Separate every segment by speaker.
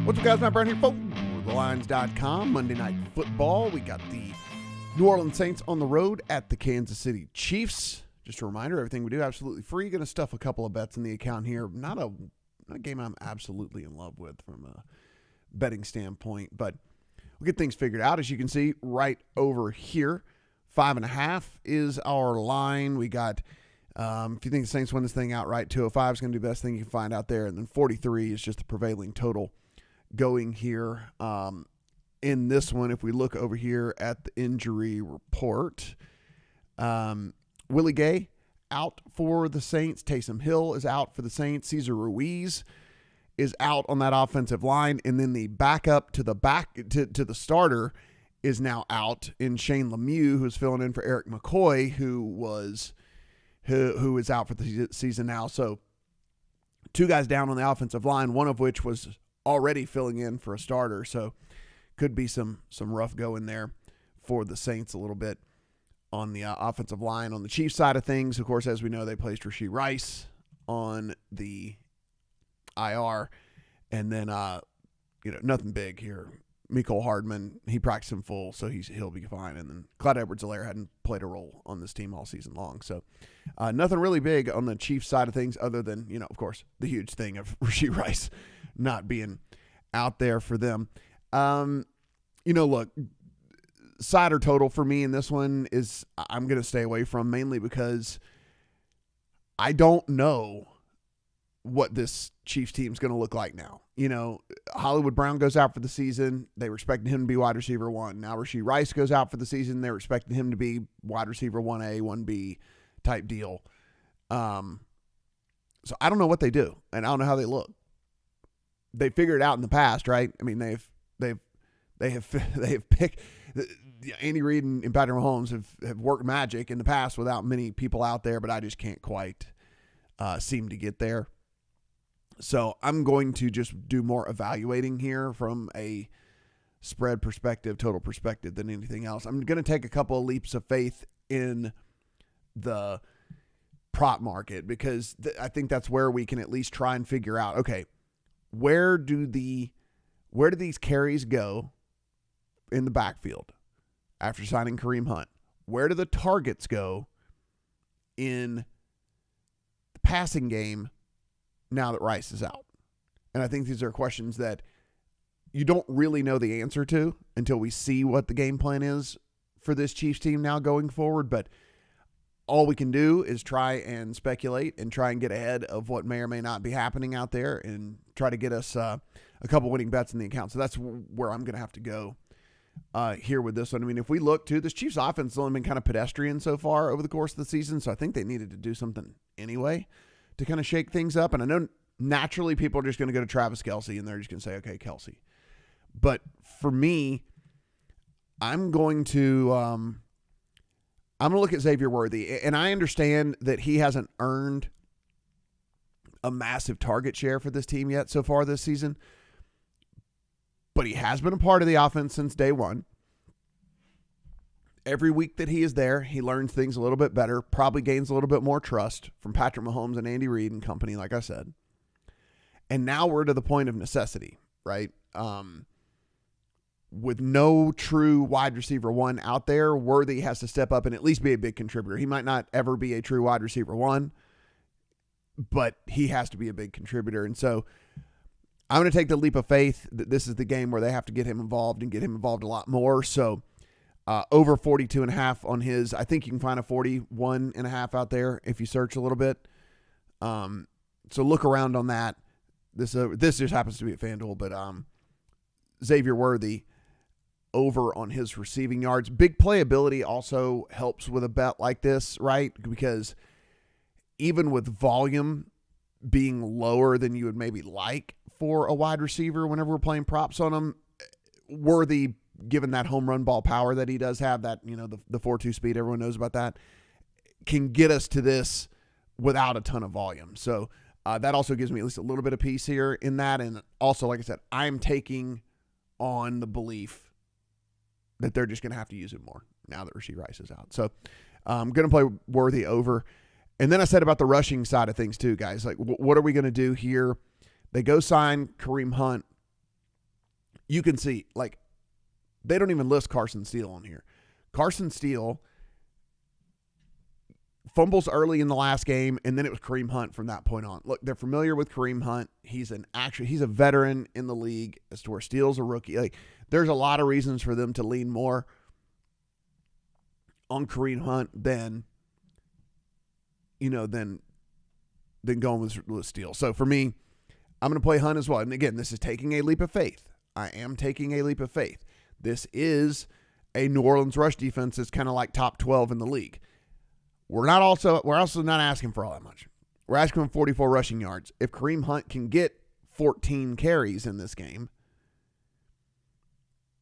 Speaker 1: What's up, guys? Matt Brown here for thelines.com. Monday Night Football. We got the New Orleans Saints on the road at the Kansas City Chiefs. Just a reminder, everything we do absolutely free. Going to stuff a couple of bets in the account here. Not a game I'm absolutely in love with from a betting standpoint, but we'll get things figured out. As you can see right over here, 5.5 is our line. We got, if you think the Saints win this thing outright, 205 is going to be the best thing you can find out there. And then 43 is just the prevailing total going here. In this one, if we look over here at the injury report, Willie Gay out for the Saints. Taysom Hill is out for the Saints. Cesar Ruiz is out on that offensive line, and then the backup to the starter is now out in Shane Lemieux, who's filling in for Eric McCoy, who is out for the season now. So 2 guys down on the offensive line, one of which was already filling in for a starter. So could be some rough going there for the Saints a little bit on the offensive line. On the Chiefs side of things, of course, as we know, they placed Rashee Rice on the IR, and then nothing big here. Mecole Hardman, he practiced in full, so he'll be fine. And then Clyde Edwards-Helaire hadn't played a role on this team all season long. So nothing really big on the Chiefs side of things other than, of course, the huge thing of Rashee Rice not being out there for them. Look, side or total for me in this one is I'm going to stay away from, mainly because I don't know what this Chiefs team is going to look like now. Hollywood Brown goes out for the season. They were expecting him to be wide receiver 1. Now Rashee Rice goes out for the season. They were expecting him to be wide receiver 1A, 1B type deal. So I don't know what they do, and I don't know how they look. They figured it out in the past, right? I mean, they have picked Andy Reid and Patrick Mahomes have worked magic in the past without many people out there, but I just can't quite seem to get there. So I'm going to just do more evaluating here from a spread perspective, total perspective than anything else. I'm going to take a couple of leaps of faith in the prop market because I think that's where we can at least try and figure out, okay, where do these carries go in the backfield after signing Kareem Hunt? Where do the targets go in the passing game now that Rice is out? And I think these are questions that you don't really know the answer to until we see what the game plan is for this Chiefs team now going forward. But all we can do is try and speculate and try and get ahead of what may or may not be happening out there and try to get us a couple winning bets in the account. So that's where I'm going to have to go here with this one. I mean, if we look to this Chiefs offense has only been kind of pedestrian so far over the course of the season. So I think they needed to do something anyway to kind of shake things up. And I know naturally people are just going to go to Travis Kelce and they're just going to say, okay, Kelce. But for me, I'm going to look at Xavier Worthy. And I understand that he hasn't earned a massive target share for this team yet so far this season. But he has been a part of the offense since day one. Every week that he is there, he learns things a little bit better, probably gains a little bit more trust from Patrick Mahomes and Andy Reid and company, like I said. And now we're to the point of necessity, right? With no true wide receiver 1 out there, Worthy has to step up and at least be a big contributor. He might not ever be a true wide receiver 1, but he has to be a big contributor. And so I'm going to take the leap of faith that this is the game where they have to get him involved and get him involved a lot more. So over 42.5 on his. I think you can find a 41.5 out there if you search a little bit. So look around on that. This just happens to be at FanDuel, but Xavier Worthy over on his receiving yards. Big playability also helps with a bet like this, right? Because even with volume being lower than you would maybe like for a wide receiver whenever we're playing props on him, Worthy, given that home run ball power that he does have, that, the 4.2 speed, everyone knows about that, can get us to this without a ton of volume. So that also gives me at least a little bit of peace here in that. And also, like I said, I'm taking on the belief that they're just going to have to use it more now that Rashee Rice is out. So I'm going to play Worthy over. And then I said about the rushing side of things too, guys. Like, what are we going to do here? They go sign Kareem Hunt. you can see, like, they don't even list Carson Steele on here. Carson Steele fumbles early in the last game, and then it was Kareem Hunt from that point on. Look, they're familiar with Kareem Hunt. He's a veteran in the league as to where Steele's a rookie. Like, there's a lot of reasons for them to lean more on Kareem Hunt than going with Steele. So for me, I'm going to play Hunt as well. And again, this is taking a leap of faith. I am taking a leap of faith. This is a New Orleans rush defense that's kind of like top 12 in the league. We're also not asking for all that much. We're asking for 44 rushing yards. If Kareem Hunt can get 14 carries in this game,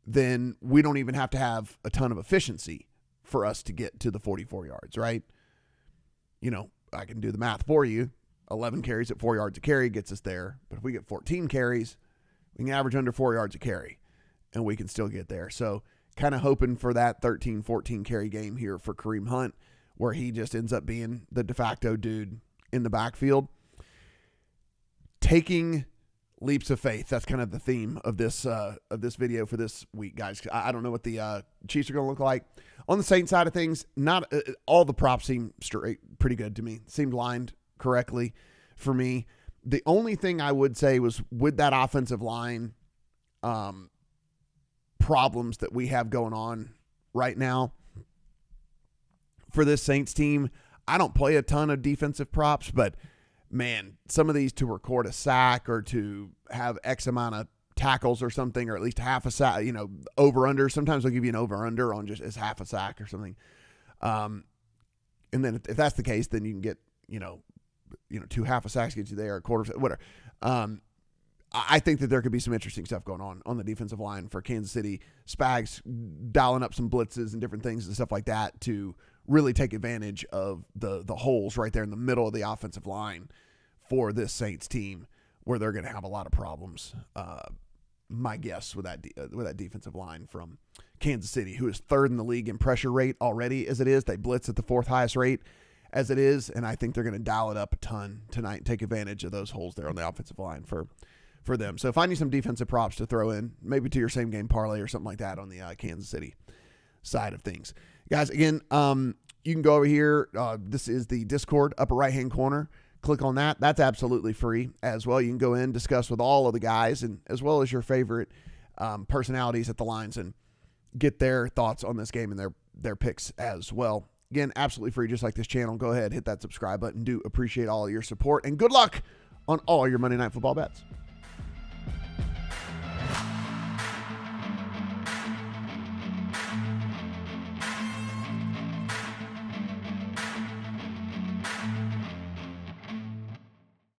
Speaker 1: then we don't even have to have a ton of efficiency for us to get to the 44 yards, right? I can do the math for you. 11 carries at 4 yards a carry gets us there. But if we get 14 carries, we can average under 4 yards a carry, and we can still get there. So kind of hoping for that 13, 14 carry game here for Kareem Hunt, where he just ends up being the de facto dude in the backfield. Taking leaps of faith. That's kind of the theme of this video for this week, guys. I don't know what the Chiefs are going to look like. On the Saints side of things, not all the props seem pretty good to me. Seemed lined correctly for me. The only thing I would say was with that offensive line problems that we have going on right now for this Saints team, I don't play a ton of defensive props, but man, some of these to record a sack or to have X amount of tackles or something, or at least half a sack, over under. Sometimes they'll give you an over under on just as half a sack or something. And then if that's the case, then you can get, 2 half a sacks get you there, a quarter, whatever. I think that there could be some interesting stuff going on the defensive line for Kansas City. Spags dialing up some blitzes and different things and stuff like that to really take advantage of the holes right there in the middle of the offensive line for this Saints team, where they're going to have a lot of problems. My guess with that defensive line from Kansas City, who is third in the league in pressure rate already as it is. They blitz at the fourth highest rate as it is, and I think they're going to dial it up a ton tonight and take advantage of those holes there on the offensive line for them. So find you some defensive props to throw in, maybe to your same game parlay or something like that on the Kansas City side of things. Guys, again, you can go over here. This is the Discord, upper right-hand corner. Click on that. That's absolutely free as well. You can go in, discuss with all of the guys, and as well as your favorite personalities at the lines, and get their thoughts on this game and their picks as well. Again, absolutely free, just like this channel. Go ahead, hit that subscribe button. Do appreciate all of your support, and good luck on all your Monday Night Football bets.